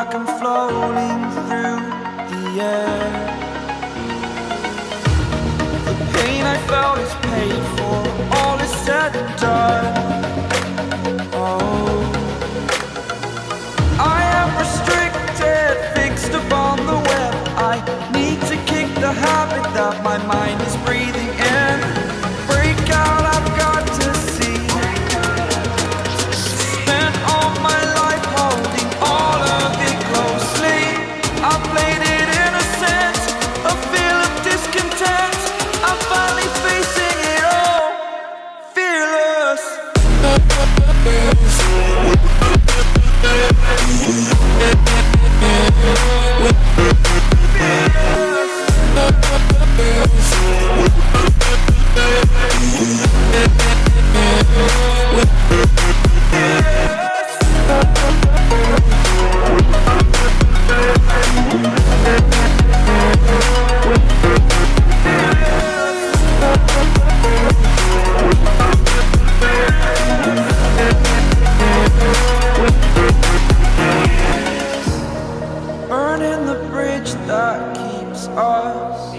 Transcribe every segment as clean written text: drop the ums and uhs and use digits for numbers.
like I'm floating through the air. The pain I felt is paid for, all is said and done. Oh, I am restricted, fixed upon the web. I need to kick the habit that my mind is breathing in. Break out, I've got to see. Spent all my life holding all of it closely. I played it innocent, a feel of discontent. I'm finally facing it all, fearless. Burning the bridge that keeps us.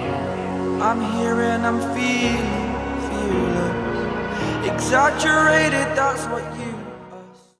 I'm here and I'm feeling fearless. Exaggerated, that's what you